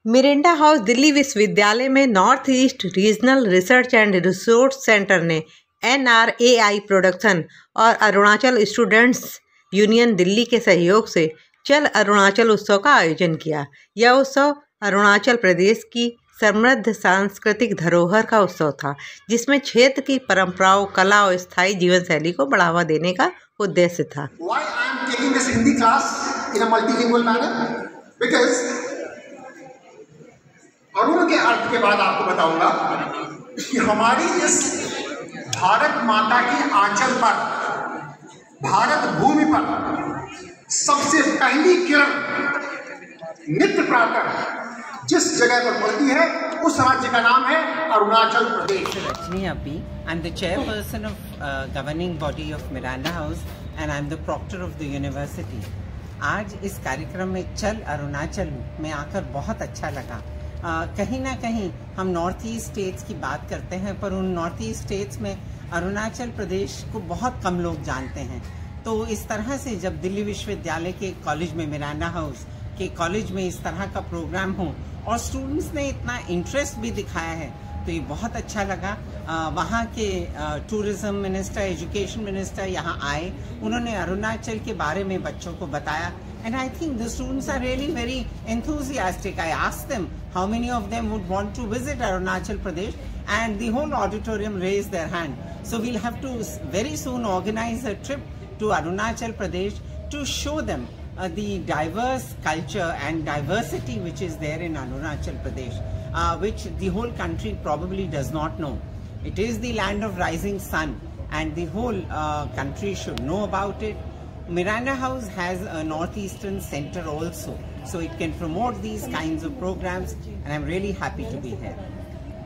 Miranda house Delhi विश्वविद्यालय में north east regional research and resource centre ने NRAI प्रोडक्शन और अरुणाचल स्टूडेंट्स यूनियन दिल्ली के सहयोग से चल अरुणाचल उत्सव का आयोजन किया। यह उत्सव अरुणाचल प्रदेश की समृद्ध सांस्कृतिक धरोहर का उत्सव था, जिसमें क्षेत्र की परंपराओं, कला और स्थायी जीवन शैली को बढ़ावा देने का उद्देश्य था। Why I am taking this Hindi class in a multilingual manner? Because Arun के अर्थ के बाद आपको बताऊंगा कि हमारी इस भारत माता की आंचल पर, भारत भूमि पर सबसे पहली किरण नित्य प्रातः जिस जगह पर पड़ती है उस राज्य का नाम है Arunachal Pradesh. Rajni Abhi, I'm the chairperson of governing body of Miranda House and I'm the proctor of the university. आज इस कार्यक्रम में चल अरुणाचल में आकर बहुत अच्छा लगा। कहीं ना कहीं हम नॉर्थ ईस्ट स्टेट्स की बात करते हैं, पर उन नॉर्थ ईस्ट स्टेट्स में अरुणाचल प्रदेश को बहुत कम लोग जानते हैं। तो इस तरह से जब दिल्ली विश्वविद्यालय के कॉलेज में, मिरांडा हाउस के कॉलेज में इस तरह का प्रोग्राम हो और स्टूडेंट्स ने इतना इंटरेस्ट भी दिखाया है, तो ये बहुत अच्छा लगा। वहाँ के टूरिज्म मिनिस्टर, एजुकेशन मिनिस्टर यहाँ आए, उन्होंने अरुणाचल के बारे में बच्चों को बताया। And I think the students are really very enthusiastic. I asked them how many of them would want to visit Arunachal Pradesh, and the whole auditorium raised their hand. So we'll have to very soon organize a trip to Arunachal Pradesh to show them the diverse culture and diversity which is there in Arunachal Pradesh, which the whole country probably does not know. It is the land of rising sun, and the whole country should know about it. Miranda House has a northeastern center also, so it can promote these kinds of programs, and I'm really happy to be here.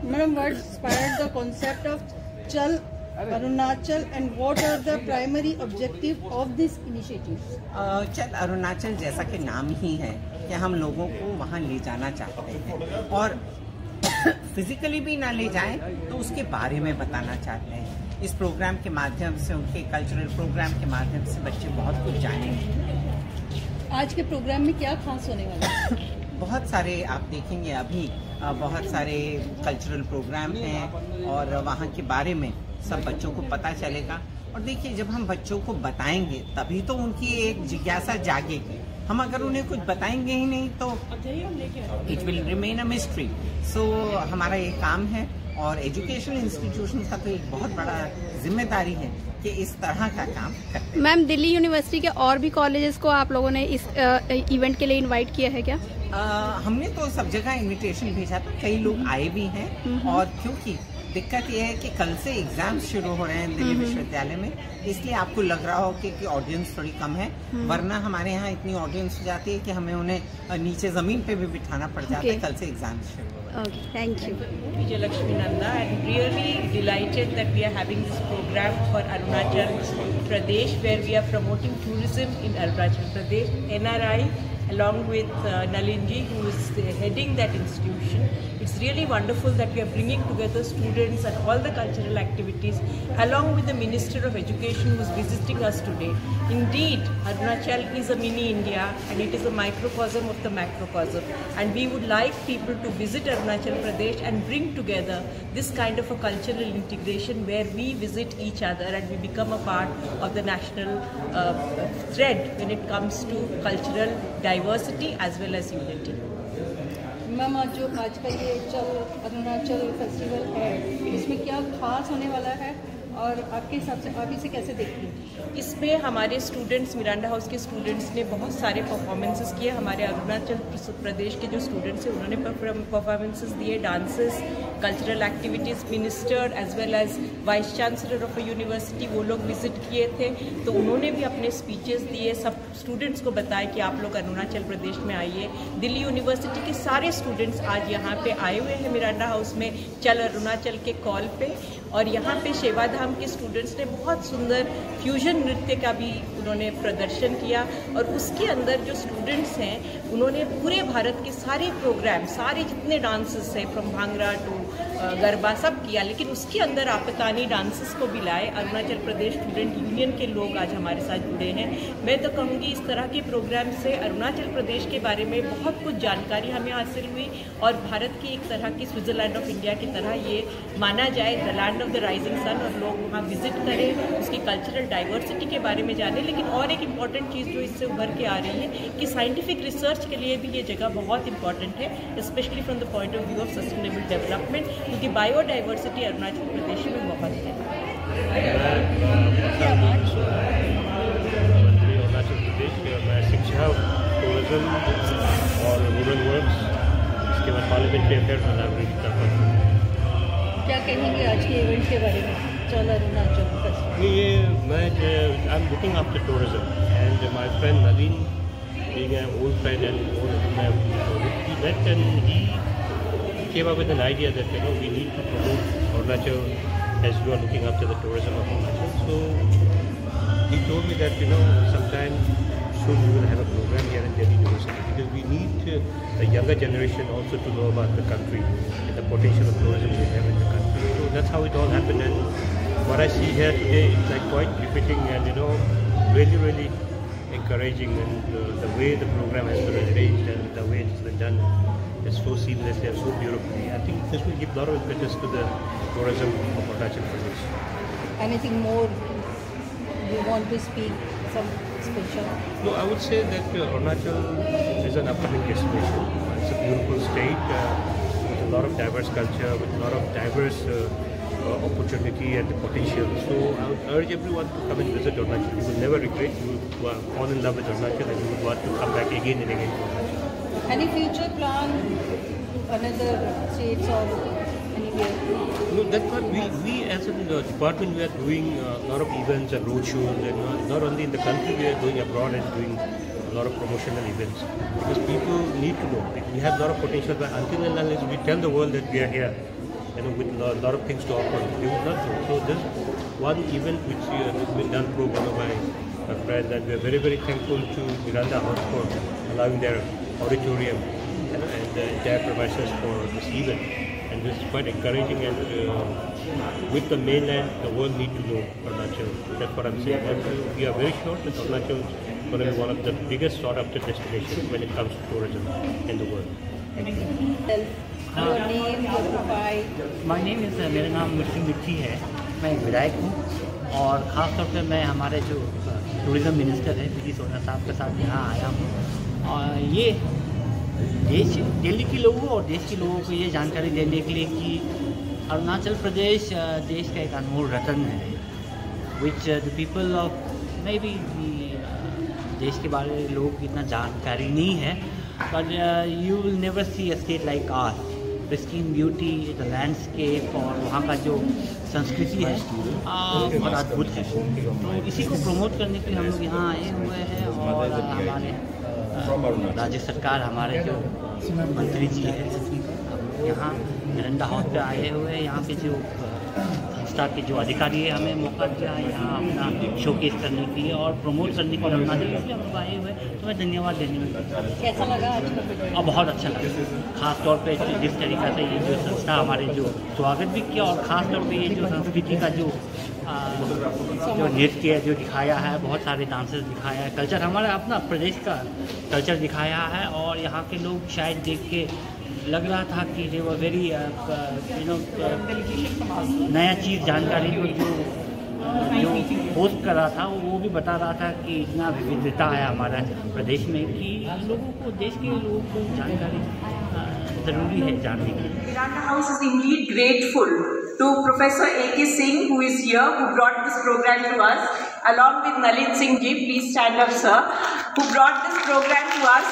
Madam, what inspired the concept of Chal Arunachal, and what are the primary objective of this initiative? चल अरुणाचल जैसा कि नाम ही है कि हम लोगों को वहाँ ले जाना चाहते हैं, और फिजिकली भी ना ले जाएं तो उसके बारे में बताना चाहते हैं। इस प्रोग्राम के माध्यम से, उनके कल्चरल प्रोग्राम के माध्यम से बच्चे बहुत कुछ जानेंगे। आज के प्रोग्राम में क्या खास होने वाला है? बहुत सारे आप देखेंगे, अभी बहुत सारे कल्चरल प्रोग्राम हैं और वहाँ के बारे में सब बच्चों को पता चलेगा। और देखिए, जब हम बच्चों को बताएंगे तभी तो उनकी एक जिज्ञासा जागेगी। हम अगर उन्हें कुछ बताएंगे ही नहीं तो it will remain a mystery. So हमारा ये काम है, और एजुकेशनल इंस्टीट्यूशन का तो एक बहुत बड़ा जिम्मेदारी है कि इस तरह का काम करते हैं। मैम, दिल्ली यूनिवर्सिटी के और भी कॉलेजेस को आप लोगों ने इस इवेंट के लिए इनवाइट किया है क्या? हमने तो सब जगह इनविटेशन भेजा था, कई लोग आए भी हैं। और क्योंकि दिक्कत यह है कि कल से एग्जाम्स शुरू हो रहे हैं दिल्ली विश्वविद्यालय में, इसलिए आपको लग रहा हो कि ऑडियंस थोड़ी कम है, वरना हमारे यहाँ इतनी ऑडियंस हो जाती है कि हमें उन्हें नीचे जमीन पे भी बिठाना पड़ जाता है। कल से एग्जाम्स शुरू हो रहे हैं। Okay, thank you. Vijay Lakshmi Nanda, and really delighted that we are having this program for Arunachal Pradesh, where we are promoting tourism in Arunachal Pradesh. NRI, along with Nalinji, who is heading that institution. It's really wonderful that we are bringing together students and all the cultural activities, along with the Minister of Education who is visiting us today. Indeed, Arunachal is a mini India, and it is a microcosm of the macrocosm. And we would like people to visit Arunachal Pradesh and bring together this kind of a cultural integration where we visit each other and we become a part of the national thread when it comes to cultural diversity as well as unity. Ma'am, आज का ये चल Arunachal festival है, इसमें क्या खास होने वाला है और आपके हिसाब से आप इसे कैसे देखती हैं? इसमें हमारे स्टूडेंट्स, मिरांडा हाउस के स्टूडेंट्स ने बहुत सारे परफॉर्मेंसेस किए। हमारे अरुणाचल प्रदेश के जो स्टूडेंट्स हैं उन्होंने परफॉर्मेंसेस दिए, dances, cultural activities. Minister as well as vice chancellor of a university, वो लोग विजिट किए थे, तो उन्होंने भी अपने स्पीचेस दिए, सब स्टूडेंट्स को बताया कि आप लोग अरुणाचल प्रदेश में आइए। दिल्ली यूनिवर्सिटी के सारे स्टूडेंट्स आज यहाँ पे आए हुए हैं मिरांडा हाउस में चल अरुणाचल के कॉल पे, और यहाँ पे सेवाधाम के स्टूडेंट्स ने बहुत सुंदर फ्यूजन नृत्य का भी उन्होंने प्रदर्शन किया और उसके अंदर जो स्टूडेंट्स हैं उन्होंने पूरे भारत के सारे प्रोग्राम, सारे जितने डांसेस हैं फ्रॉम भांगड़ा टू गरबा सब किया, लेकिन उसके अंदर आपतानी डांसेस को भी लाए। अरुणाचल प्रदेश स्टूडेंट यूनियन के लोग आज हमारे साथ जुड़े हैं। मैं तो कहूँगी इस तरह के प्रोग्राम से अरुणाचल प्रदेश के बारे में बहुत कुछ जानकारी हमें हासिल हुई और भारत की एक तरह की स्विट्ज़रलैंड ऑफ इंडिया की तरह ये माना जाए, the land of the rising sun, और लोग वहाँ विजिट करें, उसकी कल्चरल डाइवर्सिटी के बारे में जाने। लेकिन और एक इम्पॉर्टेंट चीज़ जो इससे उभर के आ रही है कि साइंटिफिक रिसर्च के लिए भी ये जगह बहुत इंपॉर्टेंट है, specially from the point of view of sustainable development, क्योंकि बायोडाइवर्सिटी अरुणाचल प्रदेश में बहुत है। अरुणाचल प्रदेश में शिक्षा, टूरिज्म और रूरल वर्क्स, इसके बाद पार्लियामेंट्री अफेयर्स और नागरिक करता हूँ। क्या कहेंगे आज के इवेंट के बारे में, चल अरुणाचल फेस्टिवल? ये मैं I am looking after tourism and my friend Naveen, being an old friend and we met and he came up with an idea that we need to promote Arunachal as we are looking after the tourism of Arunachal. So he told me that sometime soon we will have a program here in Delhi University, because we need the younger generation also to know about the country and the potential of tourism we have in the country. So that's how it all happened, and what I see here today is like quite befitting and really encouraging, and the way the program has been arranged and the way it's been done is so seamlessly and so beautifully. I think this will give a lot of impetus to the tourism of Arunachal Pradesh. Anything more you want to speak, some special? No, I would say that Arunachal is an upcoming destination. It's a beautiful state with a lot of diverse culture, with a lot of diverse opportunity and the potential. So I would urge everyone to come and visit Arunachal. You will never regret. You will fall in love with Arunachal and you will want to come back again and again to Arunachal. Any future plan, another states or anywhere? No, that's what we as a department, we are doing a lot of events and roadshows, and not only in the country, we are going abroad and doing a lot of promotional events, because people need to know. We have a lot of potential, but until and unless we tell the world that we are here, with a lot of things to offer, they will not know. So this one event which has been done pro bono by my friends, and we are very thankful to Miranda House for allowing their auditorium and the entire premises for this event. And this is quite encouraging, and with the mainland, the world need to know Arunachal. That's what I'm saying. And we are very sure that Arunachal is going to be one of the biggest sought-after destinations when it comes to tourism in the world. Your name, your profile? My name is, मेरा नाम मिट्टी है, मैं एक विधायक हूँ और ख़ास तौर पे मैं हमारे जो टूरिज़्म मिनिस्टर है पी सोना साहब के साथ यहाँ आया हूँ। और ये दिल्ली के लोगों और देश के लोगों को ये जानकारी देने के लिए कि अरुणाचल प्रदेश देश का एक अनमोल रत्न है, which the people of may be देश के बारे में लोगों की इतना जानकारी नहीं है, but you will never see a state like ours. Pristine beauty, the landscape और वहाँ का जो संस्कृति है बहुत अद्भुत है। तो इसी को प्रमोट करने के लिए हम लोग यहाँ आए हुए हैं और हमारे राज्य सरकार, हमारे जो मंत्री जी हैं यहाँ मिरांडा हाउस पे आए हुए हैं। यहाँ के जो संस्था के जो अधिकारी है हमें मौका दिया है यहाँ अपना शोकेस करने के लिए और प्रमोट करने के लिए हम लोग आए हुए हैं। तो मैं धन्यवाद देने में कैसा लगा आज? और बहुत अच्छा लगा, ख़ास तौर पे जिस तरीक़ा से ये जो संस्था हमारे जो स्वागत भी किया और ख़ास तौर पे ये जो संस्कृति का जो नृत्य जो दिखाया है, बहुत सारे डांसेस दिखाया है, कल्चर हमारा अपना प्रदेश का कल्चर दिखाया है। और यहाँ के लोग शायद देख के लग रहा था कि दे वर वेरी नया चीज़ जानकारी को जो पोस्ट कर रहा था वो भी बता रहा था कि इतना विविधता है हमारा प्रदेश में कि लोगों को, देश के लोगों को जानकारी ज़रूरी है जानने की। Miranda House is indeed grateful to Professor A.K. Singh, who is here, who brought this program to us, along with Nalin Singh ji, please stand up sir, who brought this program to us.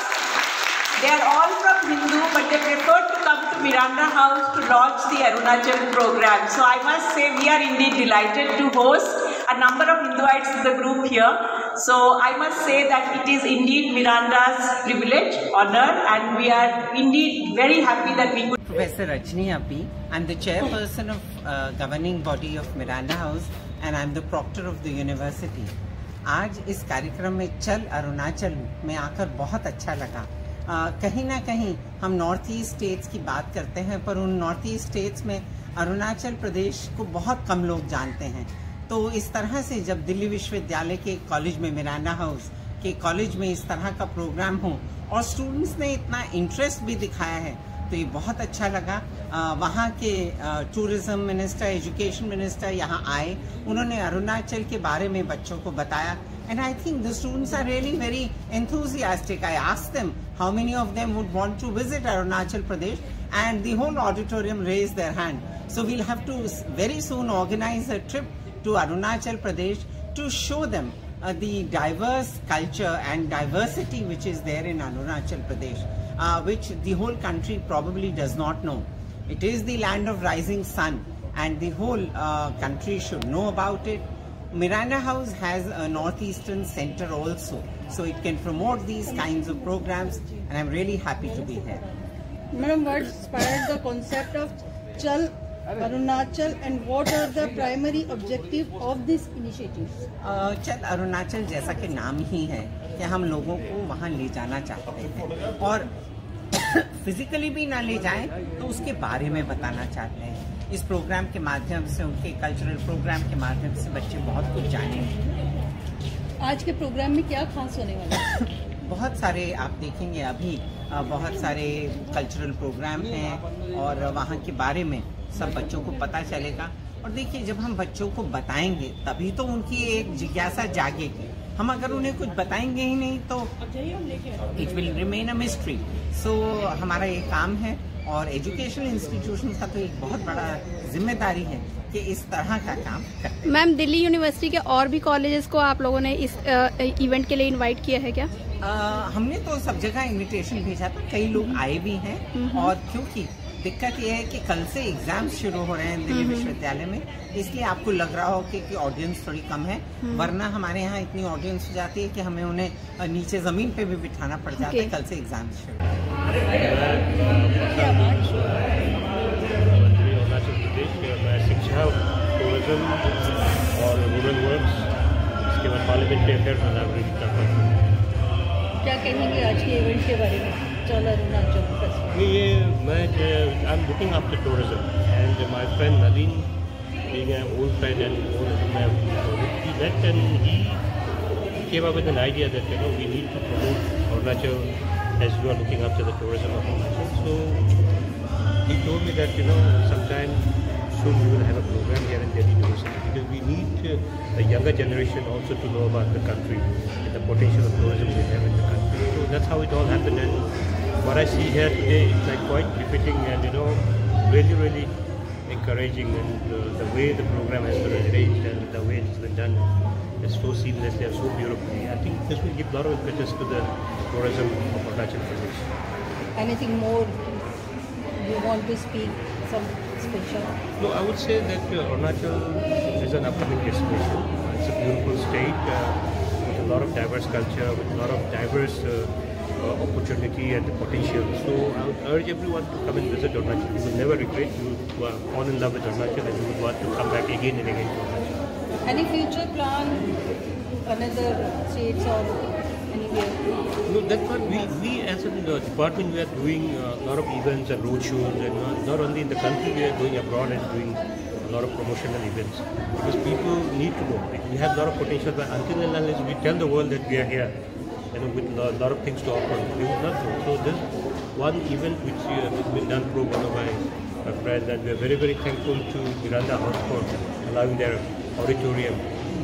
They are all from Hindu, but they preferred to come to Miranda House to launch the Arunachal program. So I must say we are indeed delighted to host a number of Hinduites in the group here. So I must say that it is indeed Miranda's privilege, honor, and we are indeed very happy that we could. Professor Rajni Appi. I'm the chairperson of governing body of Miranda House, and I'm the proctor of the university. आज इस कार्यक्रम में चल अरुणाचल में आकर बहुत अच्छा लगा। कहीं ना कहीं हम नॉर्थ ईस्ट स्टेट्स की बात करते हैं, पर उन नॉर्थ ईस्ट स्टेट्स में अरुणाचल प्रदेश को बहुत कम लोग जानते हैं। तो इस तरह से जब दिल्ली विश्वविद्यालय के कॉलेज में, मिरांडा हाउस के कॉलेज में इस तरह का प्रोग्राम हो और स्टूडेंट्स ने इतना इंटरेस्ट भी दिखाया है, तो ये बहुत अच्छा लगा। वहाँ के टूरिज्म मिनिस्टर, एजुकेशन मिनिस्टर यहाँ आए, उन्होंने अरुणाचल के बारे में बच्चों को बताया। And I think the students are really very enthusiastic. I asked them how many of them would want to visit Arunachal Pradesh, and the whole auditorium raised their hand. So we'll have to very soon organize a trip to Arunachal Pradesh to show them the diverse culture and diversity which is there in Arunachal Pradesh, which the whole country probably does not know. It is the land of rising sun, and the whole country should know about it. Miranda House has a northeastern center also, so it can promote these kinds of programs, and I'm really happy to be here. Madam, what inspired the concept of Chal Arunachal, and what are the primary objective of this initiative? चल अरुणाचल जैसा कि नाम ही है कि हम लोगों को वहाँ ले जाना चाहते हैं, और फिजिकली भी ना ले जाएं तो उसके बारे में बताना चाहते हैं। इस प्रोग्राम के माध्यम से, उनके कल्चरल प्रोग्राम के माध्यम से बच्चे बहुत कुछ जानेंगे। आज के प्रोग्राम में क्या खास होने वाला है? बहुत सारे आप देखेंगे, अभी बहुत सारे कल्चरल प्रोग्राम हैं और वहाँ के बारे में सब बच्चों को पता चलेगा। और देखिए, जब हम बच्चों को बताएंगे तभी तो उनकी एक जिज्ञासा जागेगी। हम अगर उन्हें कुछ बताएंगे ही नहीं तो it will remain a mystery. So हमारा ये काम है, और एजुकेशनल इंस्टीट्यूशन का तो एक बहुत बड़ा जिम्मेदारी है कि इस तरह का काम करें। मैम, दिल्ली यूनिवर्सिटी के और भी कॉलेजेस को आप लोगों ने इस इवेंट के लिए इनवाइट किया है क्या? हमने तो सब जगह इनविटेशन भेजा था, कई लोग आए भी हैं। और क्योंकि दिक्कत यह है कि कल से एग्जाम्स शुरू हो रहे हैं दिल्ली विश्वविद्यालय में, इसलिए आपको लग रहा हो कि ऑडियंस थोड़ी कम है, वरना हमारे यहाँ इतनी ऑडियंस हो जाती है कि हमें उन्हें नीचे जमीन पे भी बिठाना पड़ जाता है। कल से एग्जाम्स शुरू। मैं शिक्षा, टूरिज्म और रूरल वर्क्स, इसके बाद पार्लियामेंट्री अफेयर्स में नागरिक करता हूँ। क्या कहेंगे आज के इवेंट के बारे में? चल अरुणाचल फेस्टिवल। ये मैं I am looking after tourism, and my friend Nalin, being an old friend and he met and he came up with an idea that we need to promote Arunachal as you are looking after the tourism of Arunachal. So he told me that sometime soon we will have a program here in Delhi University, because we need the younger generation also to know about the country and the potential of tourism we have in the country. So that's how it all happened, and what I see here today is like quite befitting and really encouraging, and the way the program has been arranged and the way it's been done is so seamlessly and so beautifully. I think this will give a lot of impetus to the tourism of Arunachal Pradesh. Anything more you want to speak, some special? No, I would say that Arunachal is an upcoming destination. It's a beautiful state with a lot of diverse culture, with a lot of diverse opportunity and potential. So I would urge everyone to come and visit Arunachal. You will never regret. You will fall in love with Arunachal and you will want to come back again and again to Arunachal. Any future plan, another states or anywhere? No, that's what we as a department, we are doing a lot of events and roadshows, and not only in the country, we are going abroad and doing a lot of promotional events, because people need to know. We have a lot of potential, but until and unless we tell the world that we are here, with a lot of things to offer, we will not know. So this one event which has been done pro bono by my friends, and we are very thankful to Miranda House for allowing their auditorium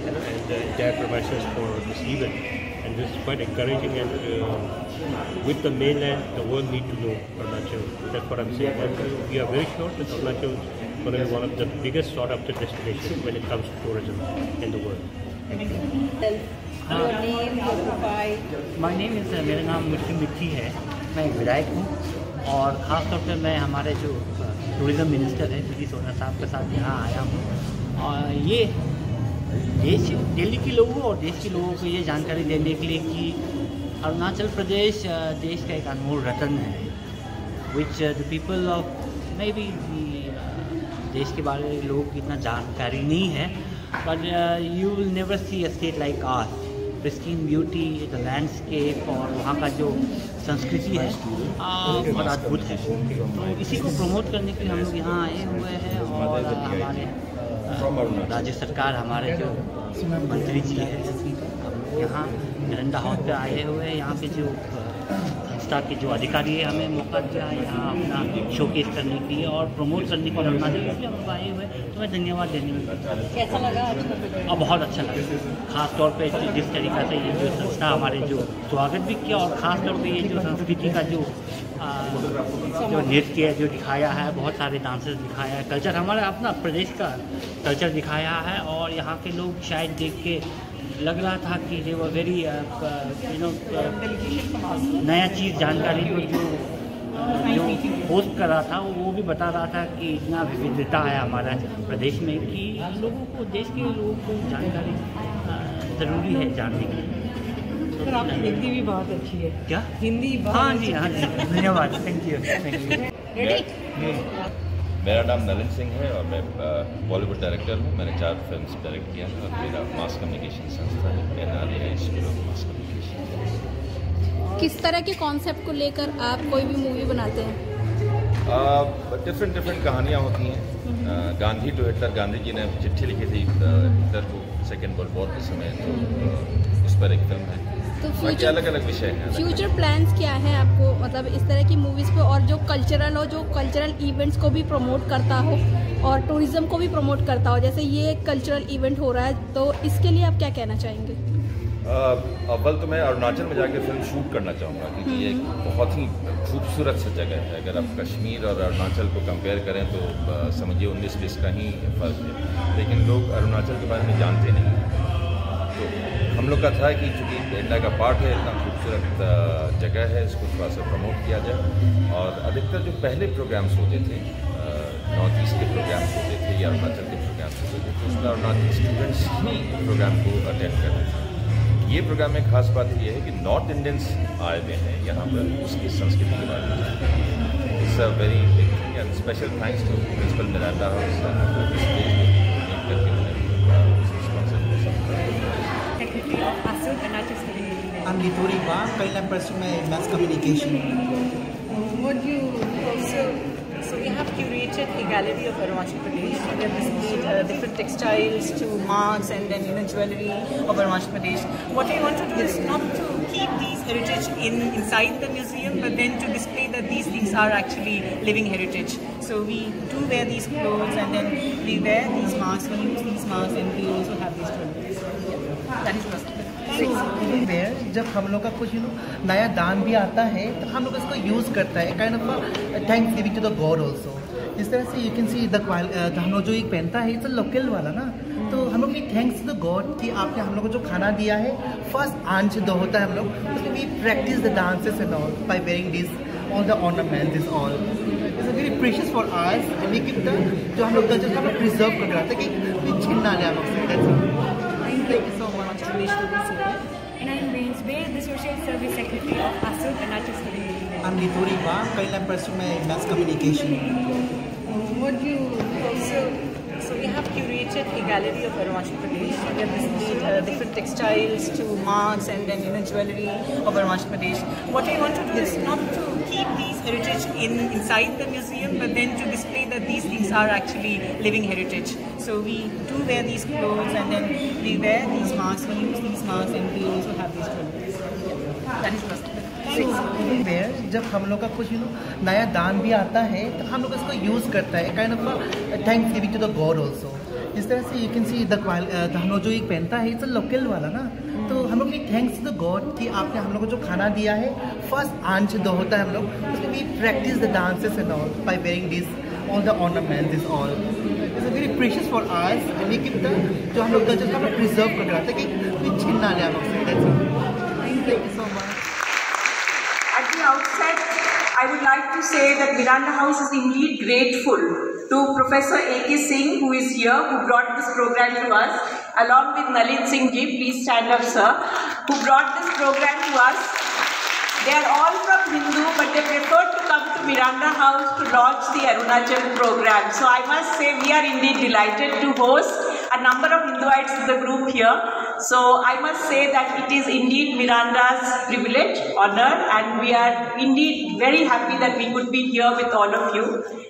and the entire premises for this event. And this is quite encouraging, and with the mainland, the world need to know Arunachal. That's what I'm saying. And we are very sure that Arunachal is going to be one of the biggest sought-after destinations when it comes to tourism in the world. Your name, your profile? My name is, मेरा नाम मिट्टी है। मैं एक विधायक हूँ, और ख़ास तौर पे मैं हमारे जो टूरिज़्म मिनिस्टर हैं पीडी सोना साहब के साथ यहाँ आया हूँ, और ये दिल्ली के लोगों और देश के लोगों को ये जानकारी देने के लिए कि अरुणाचल प्रदेश देश का एक अनमोल रत्न है, which the people of may be देश के बारे में लोगों की इतना जानकारी नहीं है, but you will never see a state like ours. Pristine beauty, the landscape और वहाँ का जो संस्कृति है बहुत अद्भुत है। तो इसी को प्रमोट करने के लिए हम लोग यहाँ आए हुए हैं और हमारे राज्य सरकार, हमारे जो मंत्री जी हैं यहाँ मिरांडा हाउस पे आए हुए हैं। यहाँ के जो संस्था के जो अधिकारी है हमें मौका दिया है यहाँ अपना शोकेस करने के लिए और प्रमोट करने के लिए हम लोग आए हुए हैं। तो मैं धन्यवाद देने में कैसा लगा? और बहुत अच्छा लगा, ख़ास तौर पे जिस तरीक़ा से ये जो संस्था हमारे जो स्वागत भी किया और ख़ास तौर पे ये जो संस्कृति का जो नृत्य जो दिखाया है, बहुत सारे डांसेस दिखाया है, कल्चर हमारा अपना प्रदेश का कल्चर दिखाया है। और यहाँ के लोग शायद देख के लग रहा था कि दे वर वेरी नया चीज़ जानकारी को जो होस्ट कर रहा था वो भी बता रहा था कि इतना विविधता है हमारा प्रदेश में कि लोगों को, देश के लोगों को जानकारी ज़रूरी है जानने की। सर आपकी हिंदी भी बहुत अच्छी है। क्या हिंदी? हाँ जी, हाँ जी, धन्यवाद, थैंक यू। मेरा नाम नलिन सिंह है और मैं बॉलीवुड डायरेक्टर हूँ। मैंने 4 फिल्म्स डायरेक्ट किया है और मेरा मास कम्युनिकेशन संस्था है NRAI school of mass communication. किस तरह के कॉन्सेप्ट को लेकर आप कोई भी मूवी बनाते हैं? डिफरेंट कहानियाँ होती हैं। गांधी टू हिटलर, गांधी जी ने चिट्ठी लिखी थी हिटलर को सेकेंड वर्ल्ड वॉर के समय, तो उस पर एक फिल्म है। तो बाकी अलग अलग विषय हैं। फ्यूचर प्लान्स क्या है आपको, मतलब इस तरह की मूवीज़ पे, और जो कल्चरल इवेंट्स को भी प्रमोट करता हो और टूरिज्म को भी प्रमोट करता हो, जैसे ये कल्चरल इवेंट हो रहा है, तो इसके लिए आप क्या कहना चाहेंगे? अव्वल तो मैं अरुणाचल में जाकर फिल्म शूट करना चाहूँगा क्योंकि ये एक बहुत ही खूबसूरत सा जगह है। अगर आप कश्मीर और अरुणाचल को कंपेयर करें तो समझिए 19-20 का ही फ़र्क है, लेकिन लोग अरुणाचल के बारे में जानते नहीं। तो हम लोग का था कि चूँकि इंडिया का पार्ट है, इतना खूबसूरत जगह है, इसको थोड़ा सा प्रमोट किया जाए। और अधिकतर जो पहले प्रोग्राम्स होते थे, नॉर्थ ईस्ट के प्रोग्राम्स होते थे या अरुणाचल के प्रोग्राम्स होते थे, तो उसमें अरुणाचल स्टूडेंट्स ही प्रोग्राम को अटेंड कर रहे थे। ये प्रोग्राम में खास बात ये है कि नॉर्थ इंडियंस आए हुए हैं यहाँ पर, उसकी संस्कृति के बारे में। It's a very big thing and special thanks to principal Miranda House. I'm Vittori Wang, currently I'm pursuing mass communication. What do you So we have curated a gallery of Arunachal Pradesh. We have displayed different textiles to marks and then jewellery of Arunachal Pradesh. What I want to do is not to keep these heritage inside the museum, but then to display that these things are actually living heritage. So we do wear these clothes and then we wear these masks, we use these masks, and we also have these jewellery. That is possible. जब हम लोग का कुछ नया दान भी आता है तो हम लोग इसको यूज़ करता है, kind of thanksgiving to the God also. इस तरह से यू कैन सी द हम लोग जो एक पहनता है इट्स लोकल वाला ना, तो हम लोग भी थैंक्स टू द गॉड कि आपने हम लोग को जो खाना दिया है। फर्स्ट आंच दो होता है हम लोग, उसमें भी practice the dances and all by wearing this all the ornaments this all it's very precious for us. लेकिन जो हम लोग कल्चर को प्रिजर्व कर रहा था कि कोई छीनना नहीं हम लोग से। Thank you so much. And I'm Rainsbay, the Social Service Secretary of ASUD Arunachal Pradesh. I'm Vittori Wang, currently I'm pursuing mass communication. What do you So we have curated a gallery of Arunachal Pradesh. We have displayed different textiles to marks and then jewellery of Arunachal Pradesh. What I want to do is not to keep these heritage inside the museum, but then to display that these things are actually living heritage. So we do wear these clothes and then we wear these masks, we use these masks, and we also have these jewellery. That is possible. जब हम लोग का कुछ नया दान भी आता है तो हम लोग इसको यूज़ करता है, kind of thanksgiving to the God also. इस तरह से यू कैन सी द हम लोग जो एक पहनता है इट्स लोकल वाला ना, तो हम लोग भी थैंक्स टू द गॉड कि आपने हम लोग को जो खाना दिया है। फर्स्ट आंच दो होता है हम लोग, उसमें भी practice the dances and all by wearing this all the ornaments this all it's very precious for us. लेकिन जो हम लोग कल्चर को प्रिजर्व कर रहा था कि कोई छीनना नहीं हम लोग से। Thank you so much. At the outset, I would like to say that Miranda House is indeed grateful to Professor A.K. Singh, who is here, who brought this program to us, along with Nalin Singh Ji, please stand up sir, who brought this program to us. They are all from Hindu, but they preferred to come to Miranda House to launch the Arunachal program. So I must say we are indeed delighted to host a number of Hinduites in the group here. So I must say that it is indeed Miranda's privilege, honor, and we are indeed very happy that we could be here with all of you.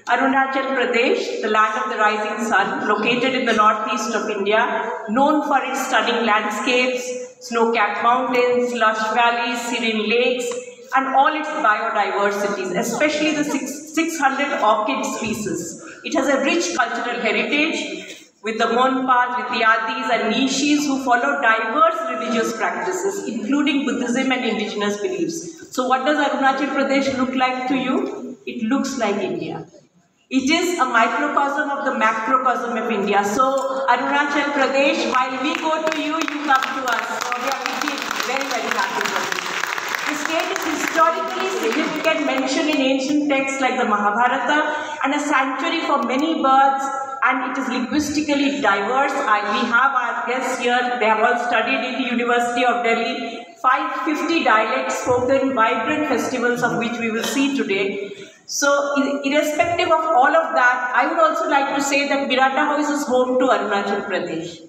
Arunachal Pradesh, the land of the rising sun, located in the northeast of India, known for its stunning landscapes, snow-capped mountains, lush valleys, serene lakes, and all its biodiversities, especially the 600 orchid species. It has a rich cultural heritage with the Monpas, Vidyadhis and Nishis who follow diverse religious practices, including Buddhism and indigenous beliefs. So what does Arunachal Pradesh look like to you? It looks like India. It is a microcosm of the macrocosm of India. So Arunachal Pradesh, while we go to you, you come to us. So we are indeed very, very happy for this. The state is historically significant, mentioned in ancient texts like the Mahabharata, and a sanctuary for many birds, and it is linguistically diverse. We have our guests here, they have all studied in the University of Delhi, 550 dialects spoken, vibrant festivals of which we will see today. So irrespective of all of that, I would also like to say that Miranda House is home to Arunachal Pradesh.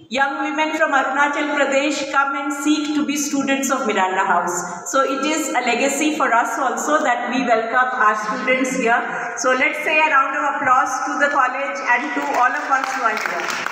Young women from Arunachal Pradesh come and seek to be students of Miranda House. So it is a legacy for us also that we welcome our students here. So let's say a round of applause to the college and to all of us who are here.